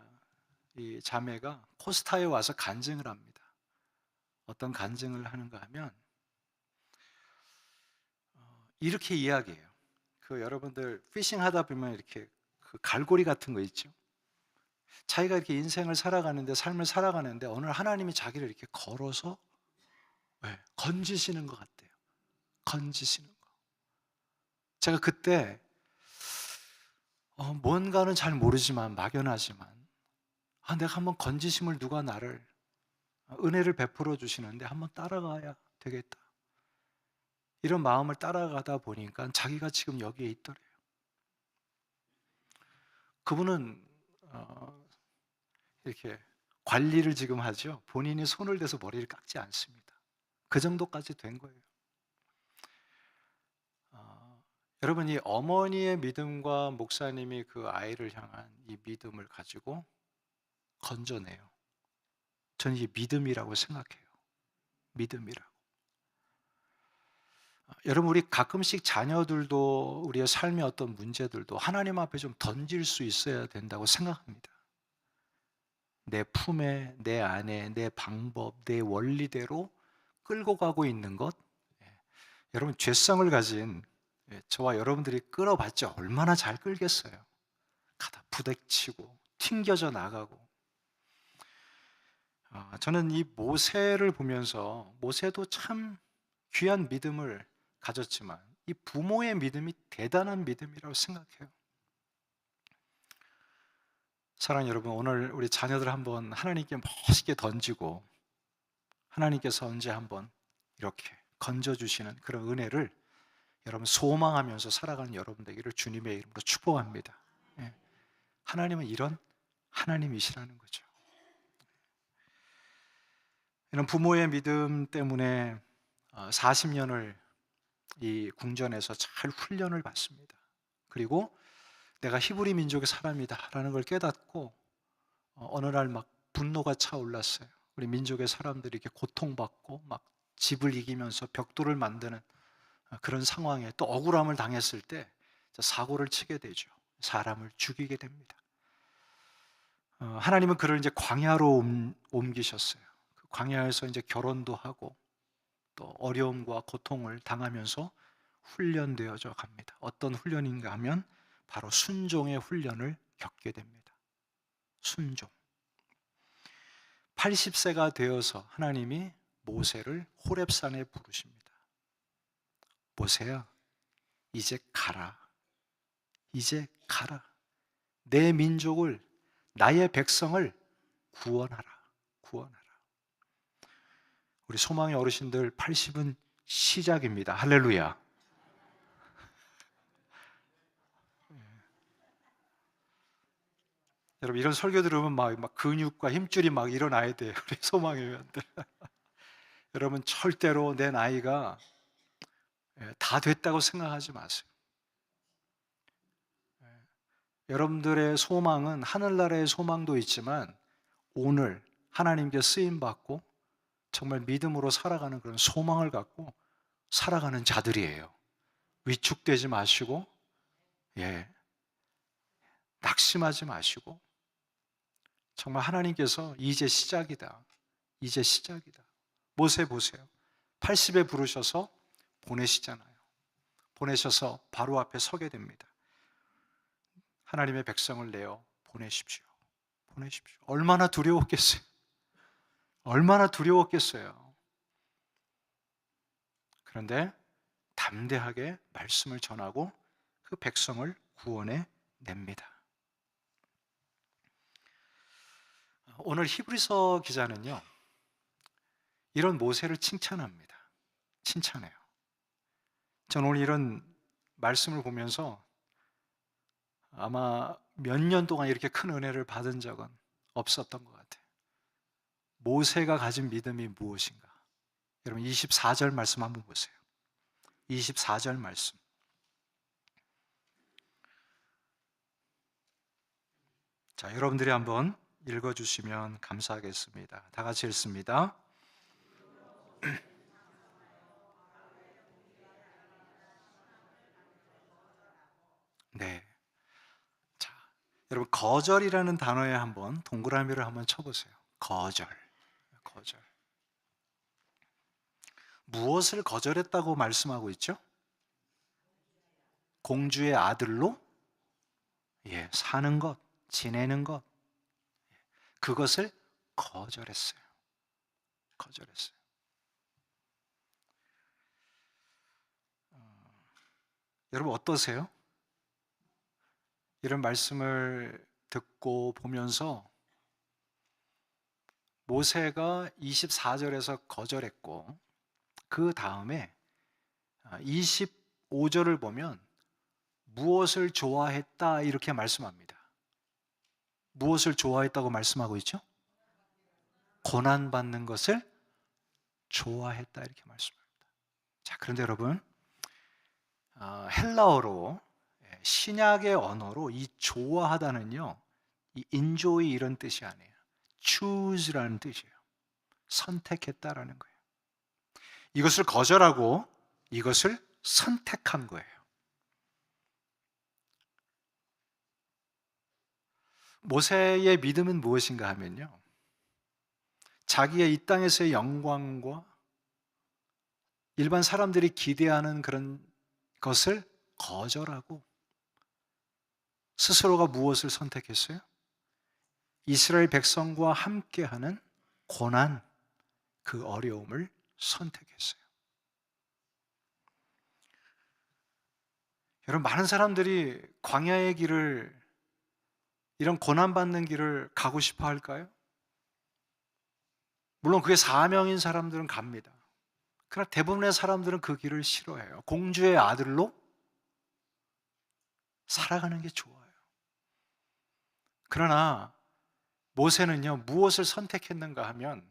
이 자매가 코스타에 와서 간증을 합니다. 어떤 간증을 하는가 하면 이렇게 이야기해요. 그 여러분들 피싱 하다 보면 이렇게 그 갈고리 같은 거 있죠. 자기가 이렇게 인생을 살아가는데, 삶을 살아가는데 어느 날 하나님이 자기를 이렇게 걸어서 건지시는 것 같아요. 건지시는 거. 제가 그때 뭔가는 잘 모르지만, 막연하지만 내가 한번 건지심을, 누가 나를 은혜를 베풀어 주시는데 한번 따라가야 되겠다, 이런 마음을 따라가다 보니까 자기가 지금 여기에 있더래요. 그분은 이렇게 관리를 지금 하죠. 본인이 손을 대서 머리를 깎지 않습니다. 그 정도까지 된 거예요. 여러분, 이 어머니의 믿음과 목사님이 그 아이를 향한 이 믿음을 가지고 건져내요. 저는 이게 믿음이라고 생각해요. 믿음이라고. 여러분, 우리 가끔씩 자녀들도, 우리의 삶의 어떤 문제들도 하나님 앞에 좀 던질 수 있어야 된다고 생각합니다. 내 품에, 내 안에, 내 방법, 내 원리대로 끌고 가고 있는 것. 여러분, 죄성을 가진 저와 여러분들이 끌어봤자 얼마나 잘 끌겠어요. 가다 부딪히고 튕겨져 나가고. 저는 이 모세를 보면서, 모세도 참 귀한 믿음을 가졌지만 이 부모의 믿음이 대단한 믿음이라고 생각해요. 사랑하는 여러분, 오늘 우리 자녀들 한번 하나님께 멋있게 던지고 하나님께서 언제 한번 이렇게 건져주시는 그런 은혜를 여러분 소망하면서 살아가는 여러분 되기를 주님의 이름으로 축복합니다. 하나님은 이런 하나님이시라는 거죠. 이런 부모의 믿음 때문에 40년을 이 궁전에서 잘 훈련을 받습니다. 그리고 내가 히브리 민족의 사람이다라는 걸 깨닫고 어느 날 막 분노가 차올랐어요. 우리 민족의 사람들이 이렇게 고통받고 막 집을 이기면서 벽돌을 만드는 그런 상황에 또 억울함을 당했을 때 사고를 치게 되죠. 사람을 죽이게 됩니다. 하나님은 그를 이제 광야로 옮기셨어요. 그 광야에서 이제 결혼도 하고 또 어려움과 고통을 당하면서 훈련되어져 갑니다. 어떤 훈련인가 하면 바로 순종의 훈련을 겪게 됩니다. 순종. 80세가 되어서 하나님이 모세를 호렙산에 부르십니다. 모세야, 이제 가라. 이제 가라. 내 민족을, 나의 백성을 구원하라. 구원하라. 우리 소망의 어르신들, 80은 시작입니다. 할렐루야. 여러분, 이런 설교 들으면 막 근육과 힘줄이 막 일어나야 돼요. 우리 소망의 회원들. 여러분, 절대로 내 나이가 다 됐다고 생각하지 마세요. 여러분들의 소망은 하늘나라의 소망도 있지만 오늘 하나님께 쓰임받고 정말 믿음으로 살아가는 그런 소망을 갖고 살아가는 자들이에요. 위축되지 마시고, 낙심하지 마시고, 정말 하나님께서 이제 시작이다. 이제 시작이다. 모세 보세요. 80에 부르셔서 보내시잖아요. 보내셔서 바로 앞에 서게 됩니다. 하나님의 백성을 내어 보내십시오. 보내십시오. 얼마나 두려웠겠어요. 얼마나 두려웠겠어요. 그런데 담대하게 말씀을 전하고 그 백성을 구원해 냅니다. 오늘 히브리서 기자는요, 이런 모세를 칭찬합니다. 칭찬해요. 저는 오늘 이런 말씀을 보면서 아마 몇 년 동안 이렇게 큰 은혜를 받은 적은 없었던 것 같아요. 모세가 가진 믿음이 무엇인가? 여러분, 24절 말씀 한번 보세요. 24절 말씀. 자, 여러분들이 한번 읽어주시면 감사하겠습니다. 다 같이 읽습니다. 네. 자, 여러분 거절이라는 단어에 한번 동그라미를 한번 쳐보세요. 거절. 무엇을 거절했다고 말씀하고 있죠? 공주의 아들로 사는 것, 지내는 것, 그것을 거절했어요. 여러분 어떠세요? 이런 말씀을 듣고 보면서 모세가 24절에서 거절했고 그 다음에 25절을 보면 무엇을 좋아했다 이렇게 말씀합니다. 무엇을 좋아했다고 말씀하고 있죠? 고난받는 것을 좋아했다 이렇게 말씀합니다. 자, 그런데 여러분 헬라어로 신약의 언어로 이 좋아하다는요, 이 enjoy 이런 뜻이 아니에요. choose라는 뜻이에요. 선택했다라는 거예요. 이것을 거절하고 이것을 선택한 거예요. 모세의 믿음은 무엇인가 하면요, 자기의 이 땅에서의 영광과 일반 사람들이 기대하는 그런 것을 거절하고 스스로가 무엇을 선택했어요? 이스라엘 백성과 함께하는 고난, 그 어려움을 선택했어요. 여러분, 많은 사람들이 광야의 길을, 이런 고난받는 길을 가고 싶어 할까요? 물론 그게 사명인 사람들은 갑니다. 그러나 대부분의 사람들은 그 길을 싫어해요. 공주의 아들로 살아가는 게 좋아요. 그러나 모세는요, 무엇을 선택했는가 하면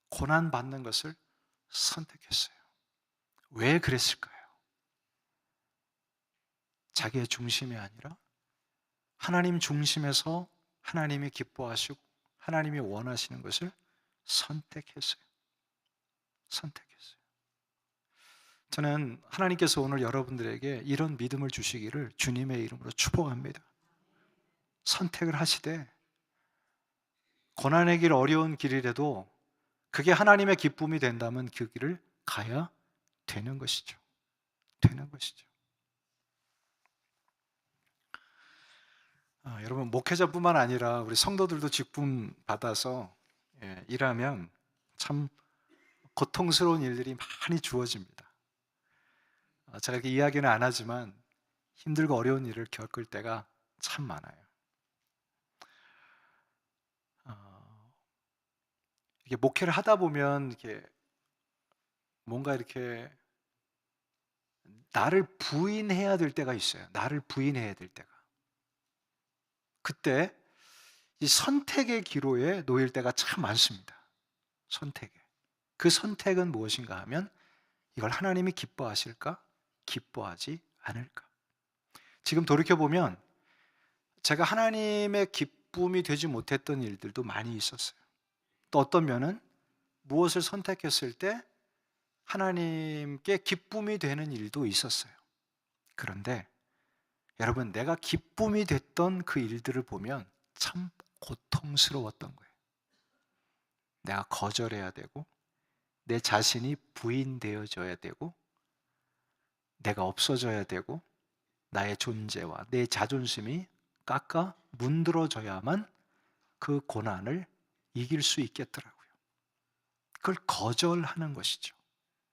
고난받는 것을 선택했어요. 왜 그랬을까요? 자기의 중심이 아니라 하나님 중심에서 하나님이 기뻐하시고 하나님이 원하시는 것을 선택했어요. 저는 하나님께서 오늘 여러분들에게 이런 믿음을 주시기를 주님의 이름으로 축복합니다. 선택을 하시되 고난의 길, 어려운 길이라도 그게 하나님의 기쁨이 된다면 그 길을 가야 되는 것이죠. 여러분, 목회자뿐만 아니라 우리 성도들도 직분 받아서 일하면 참 고통스러운 일들이 많이 주어집니다. 제가 이렇게 이야기는 안 하지만 힘들고 어려운 일을 겪을 때가 참 많아요. 이게 목회를 하다 보면 이렇게 뭔가 이렇게 나를 부인해야 될 때가 있어요. 나를 부인해야 될 때가. 그때 이 선택의 기로에 놓일 때가 참 많습니다. 그 선택은 무엇인가 하면 이걸 하나님이 기뻐하실까? 기뻐하지 않을까? 지금 돌이켜보면 제가 하나님의 기쁨이 되지 못했던 일들도 많이 있었어요. 또 어떤 면은 무엇을 선택했을 때 하나님께 기쁨이 되는 일도 있었어요. 그런데 여러분, 내가 기쁨이 됐던 그 일들을 보면 참 고통스러웠던 거예요. 내가 거절해야 되고 내 자신이 부인되어져야 되고 내가 없어져야 되고 나의 존재와 내 자존심이 깎아 문드러져야만 그 고난을 이길 수 있겠더라고요. 그걸 거절하는 것이죠.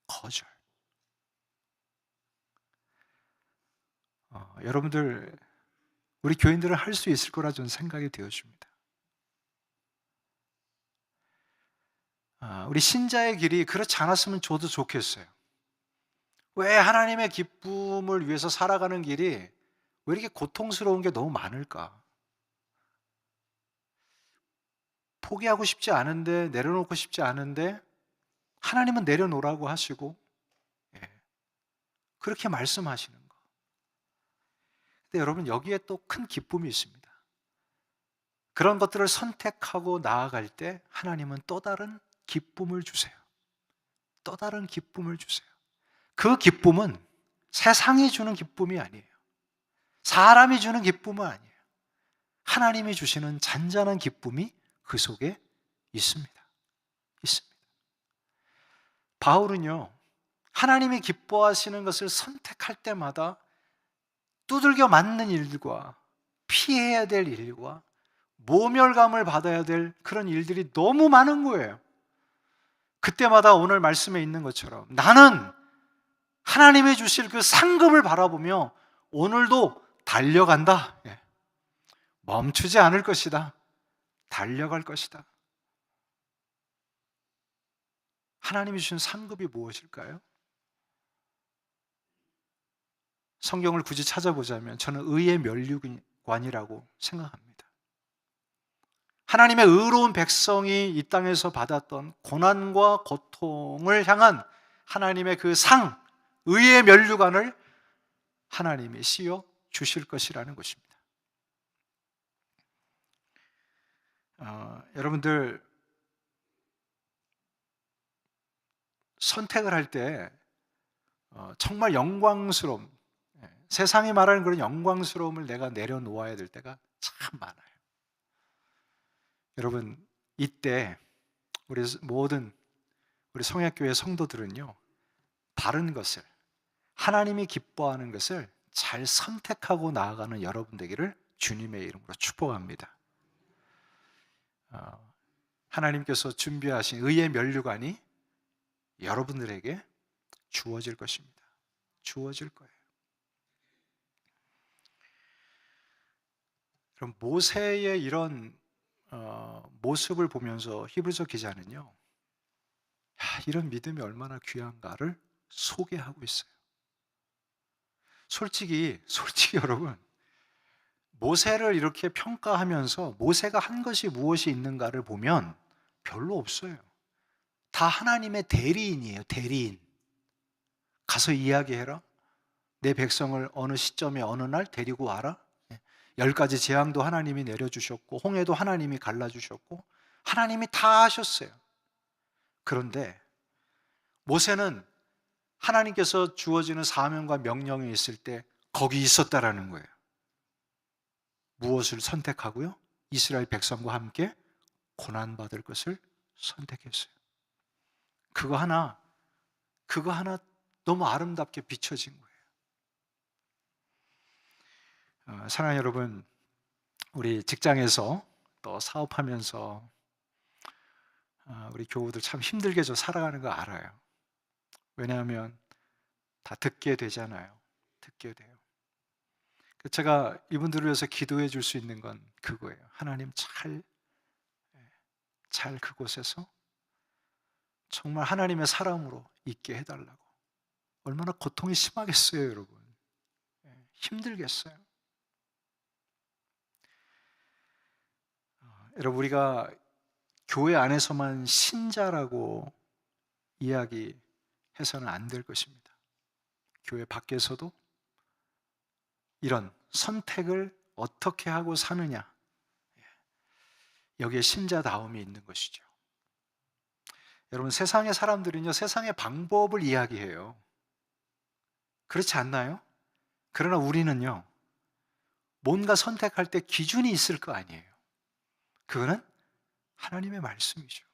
거절. 여러분들, 우리 교인들은 할 수 있을 거라 저는 생각이 되어집니다. 우리 신자의 길이 그렇지 않았으면 저도 좋겠어요. 왜 하나님의 기쁨을 위해서 살아가는 길이 왜 이렇게 고통스러운 게 너무 많을까? 포기하고 싶지 않은데, 내려놓고 싶지 않은데 하나님은 내려놓으라고 하시고 그렇게 말씀하시는 거. 근데 여러분, 여기에 또 큰 기쁨이 있습니다. 그런 것들을 선택하고 나아갈 때 하나님은 또 다른 기쁨을 주세요. 또 다른 기쁨을 주세요. 그 기쁨은 세상이 주는 기쁨이 아니에요. 사람이 주는 기쁨은 아니에요. 하나님이 주시는 잔잔한 기쁨이 그 속에 있습니다. 있습니다. 바울은요, 하나님이 기뻐하시는 것을 선택할 때마다 두들겨 맞는 일과 피해야 될 일과 모멸감을 받아야 될 그런 일들이 너무 많은 거예요. 그때마다 오늘 말씀에 있는 것처럼 나는 하나님이 주실 그 상급을 바라보며 오늘도 달려간다. 멈추지 않을 것이다. 달려갈 것이다. 하나님이 주신 상급이 무엇일까요? 성경을 굳이 찾아보자면 저는 의의 면류관이라고 생각합니다. 하나님의 의로운 백성이 이 땅에서 받았던 고난과 고통을 향한 하나님의 그 상, 의의 면류관을 하나님이 씌워 주실 것이라는 것입니다. 여러분들 선택을 할 때 정말 영광스러움, 세상이 말하는 그런 영광스러움을 내가 내려놓아야 될 때가 참 많아요. 여러분, 이때 우리 모든 우리 성약교회 성도들은요, 바른 것을, 하나님이 기뻐하는 것을 잘 선택하고 나아가는 여러분 되기를 주님의 이름으로 축복합니다. 하나님께서 준비하신 의의 면류관이 여러분들에게 주어질 것입니다. 주어질 거예요. 그럼 모세의 이런 모습을 보면서 히브리서 기자는요, 이런 믿음이 얼마나 귀한가를 소개하고 있어요. 솔직히 여러분, 모세를 이렇게 평가하면서 모세가 한 것이 무엇이 있는가를 보면 별로 없어요. 다 하나님의 대리인이에요. 대리인. 가서 이야기해라. 내 백성을 어느 시점에 어느 날 데리고 와라. 10가지 재앙도 하나님이 내려주셨고 홍해도 하나님이 갈라주셨고 하나님이 다 하셨어요. 그런데 모세는 하나님께서 주어지는 사명과 명령이 있을 때 거기 있었다라는 거예요. 무엇을 선택하고요? 이스라엘 백성과 함께 고난받을 것을 선택했어요. 그거 하나 너무 아름답게 비춰진 거예요. 사랑하는 여러분, 우리 직장에서 또 사업하면서 우리 교우들 참 힘들게 살아가는 거 알아요. 왜냐하면 다 듣게 되잖아요. 듣게 돼요. 제가 이분들을 위해서 기도해 줄 수 있는 건 그거예요. 하나님 잘 그곳에서 정말 하나님의 사람으로 있게 해달라고. 얼마나 고통이 심하겠어요, 여러분. 힘들겠어요. 여러분, 우리가 교회 안에서만 신자라고 이야기해서는 안 될 것입니다. 교회 밖에서도 이런 선택을 어떻게 하고 사느냐, 여기에 신자다움이 있는 것이죠. 여러분, 세상의 사람들은요, 세상의 방법을 이야기해요. 그렇지 않나요? 그러나 우리는요, 뭔가 선택할 때 기준이 있을 거 아니에요. 그거는 하나님의 말씀이죠.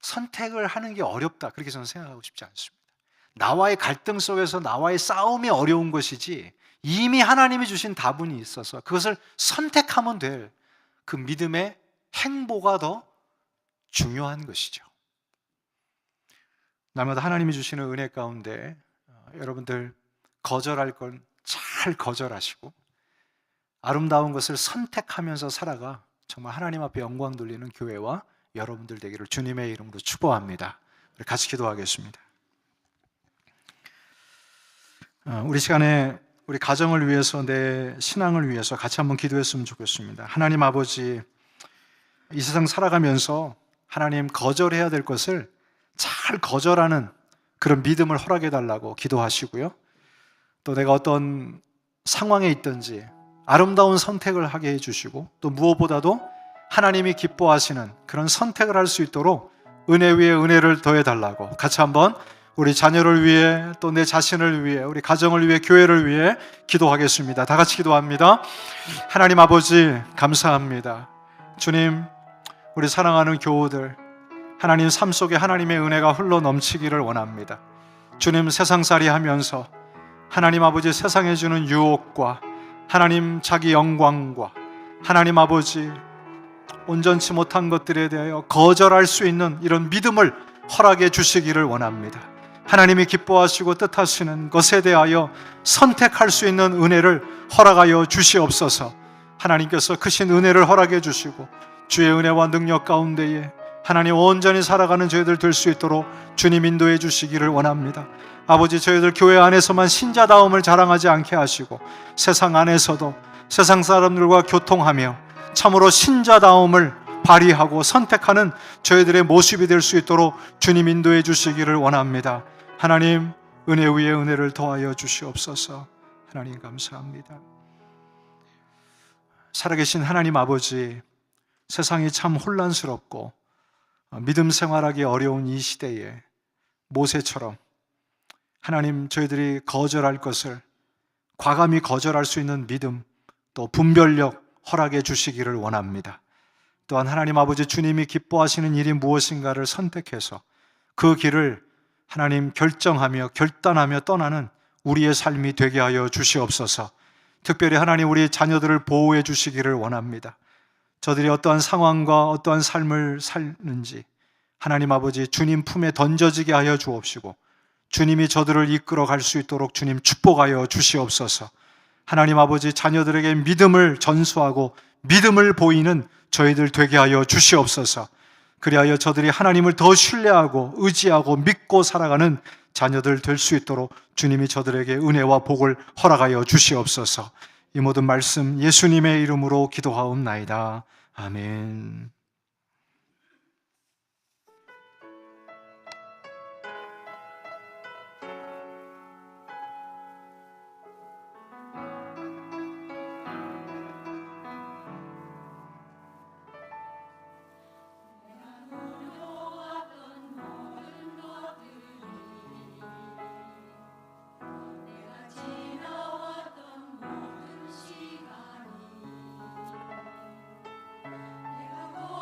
선택을 하는 게 어렵다, 그렇게 저는 생각하고 싶지 않습니다. 나와의 갈등 속에서 나와의 싸움이 어려운 것이지, 이미 하나님이 주신 다분히 있어서 그것을 선택하면 될 그 믿음의 행보가 더 중요한 것이죠. 날마다 하나님이 주시는 은혜 가운데 여러분들 거절할 건 잘 거절하시고 아름다운 것을 선택하면서 살아가 정말 하나님 앞에 영광 돌리는 교회와 여러분들 되기를 주님의 이름으로 축복합니다. 우리 같이 기도하겠습니다. 우리 시간에 우리 가정을 위해서, 내 신앙을 위해서 같이 한번 기도했으면 좋겠습니다. 하나님 아버지, 이 세상 살아가면서 하나님 거절해야 될 것을 잘 거절하는 그런 믿음을 허락해 달라고 기도하시고요. 또 내가 어떤 상황에 있든지 아름다운 선택을 하게 해주시고, 또 무엇보다도 하나님이 기뻐하시는 그런 선택을 할 수 있도록 은혜 위에 은혜를 더해 달라고 같이 한번 우리 자녀를 위해, 또 내 자신을 위해, 우리 가정을 위해, 교회를 위해 기도하겠습니다. 다 같이 기도합니다. 하나님 아버지, 감사합니다. 주님, 우리 사랑하는 교우들, 하나님 삶 속에 하나님의 은혜가 흘러 넘치기를 원합니다. 주님, 세상살이 하면서 하나님 아버지 세상에 주는 유혹과 하나님 자기 영광과 하나님 아버지 온전치 못한 것들에 대하여 거절할 수 있는 이런 믿음을 허락해 주시기를 원합니다. 하나님이 기뻐하시고 뜻하시는 것에 대하여 선택할 수 있는 은혜를 허락하여 주시옵소서. 하나님께서 크신 은혜를 허락해 주시고 주의 은혜와 능력 가운데에 하나님 온전히 살아가는 저희들 될 수 있도록 주님 인도해 주시기를 원합니다. 아버지, 저희들 교회 안에서만 신자다움을 자랑하지 않게 하시고 세상 안에서도 세상 사람들과 교통하며 참으로 신자다움을 발휘하고 선택하는 저희들의 모습이 될 수 있도록 주님 인도해 주시기를 원합니다. 하나님, 은혜 위에 은혜를 더하여 주시옵소서. 하나님 감사합니다. 살아계신 하나님 아버지, 세상이 참 혼란스럽고 믿음 생활하기 어려운 이 시대에 모세처럼 하나님, 저희들이 거절할 것을 과감히 거절할 수 있는 믿음, 또 분별력 허락해 주시기를 원합니다. 또한 하나님 아버지, 주님이 기뻐하시는 일이 무엇인가를 선택해서 그 길을 하나님 결정하며 결단하며 떠나는 우리의 삶이 되게 하여 주시옵소서. 특별히 하나님, 우리 자녀들을 보호해 주시기를 원합니다. 저들이 어떠한 상황과 어떠한 삶을 살는지 하나님 아버지, 주님 품에 던져지게 하여 주옵시고 주님이 저들을 이끌어 갈 수 있도록 주님 축복하여 주시옵소서. 하나님 아버지, 자녀들에게 믿음을 전수하고 믿음을 보이는 저희들 되게 하여 주시옵소서. 그리하여 저들이 하나님을 더 신뢰하고 의지하고 믿고 살아가는 자녀들 될 수 있도록 주님이 저들에게 은혜와 복을 허락하여 주시옵소서. 이 모든 말씀 예수님의 이름으로 기도하옵나이다. 아멘. 지나왔던 모든 시간이 내가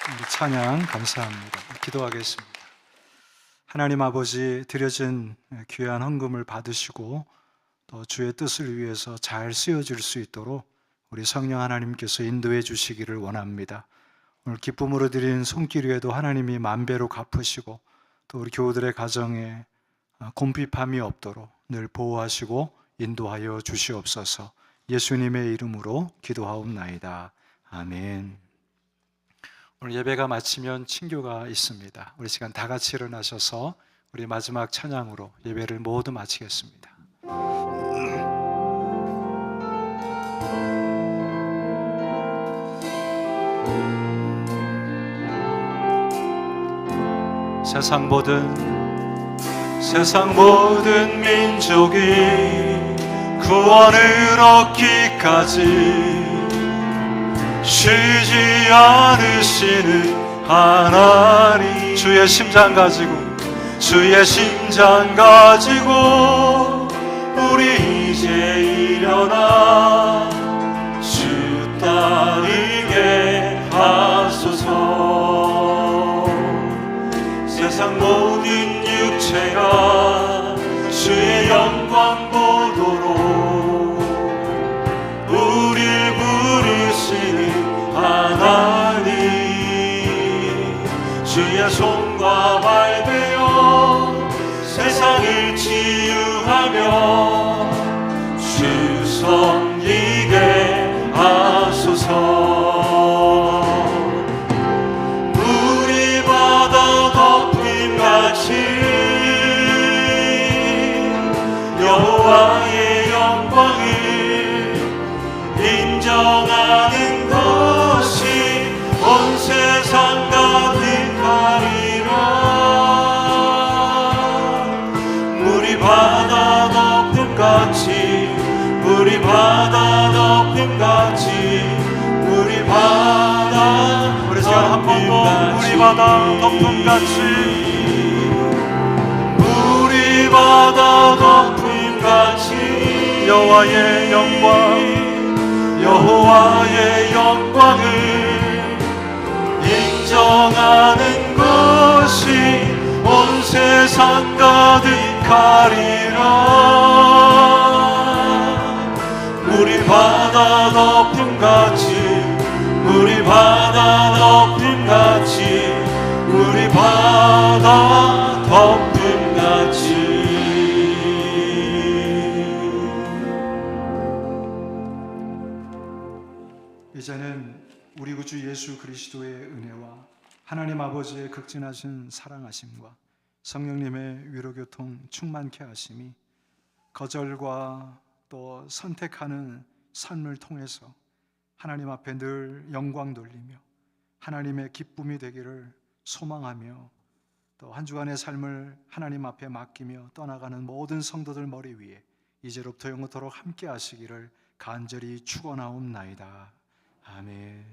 우리 찬양 감사합니다. 기도하겠습니다. 하나님 아버지, 드려진 귀한 헌금을 받으시고 또 주의 뜻을 위해서 잘 쓰여질 수 있도록 우리 성령 하나님께서 인도해 주시기를 원합니다. 오늘 기쁨으로 드린 손길 위에도 하나님이 만배로 갚으시고 또 우리 교우들의 가정에 곰핍함이 없도록 늘 보호하시고 인도하여 주시옵소서. 예수님의 이름으로 기도하옵나이다. 아멘. 오늘 예배가 마치면 친교가 있습니다. 우리 시간 다 같이 일어나셔서 우리 마지막 찬양으로 예배를 모두 마치겠습니다. 세상 모든 민족이 구원을 얻기까지 쉬지 않으시는 하나님, 주의 심장 가지고 우리 이제 일어나 주 따르게 하소서. 세상 모든 육체가 주의 영광 보도록 우릴 부르시는 하나님, 주의 손과 발 되어 세상을 치유하며 주 섬기게 하소서. 물이 바다 덮음같이 여호와의 영광을 인정하는 것이 온 세상 가득하리라. 물이 바다 덮음같이 물이 바다 덮음같이 물이 바다 우리 시간 한 번 더 물이 바다 덮음같이 물이 바다 덮음같이 여호와의 영광을 인정하는 것이 온 세상 가득하리라. 물이 바다 덮음같이 물이 바다 덮음같이 물이 바다 덮음같이. 이제는 우리 구주 예수 그리스도의 은혜와 하나님 아버지의 극진하신 사랑하심과 성령님의 위로교통 충만케 하심이 거절과 또 선택하는 삶을 통해서 하나님 앞에 늘 영광 돌리며 하나님의 기쁨이 되기를 소망하며 또 한 주간의 삶을 하나님 앞에 맡기며 떠나가는 모든 성도들 머리 위에 이제로부터 영원토록 함께 하시기를 간절히 축원하옵나이다. 아멘.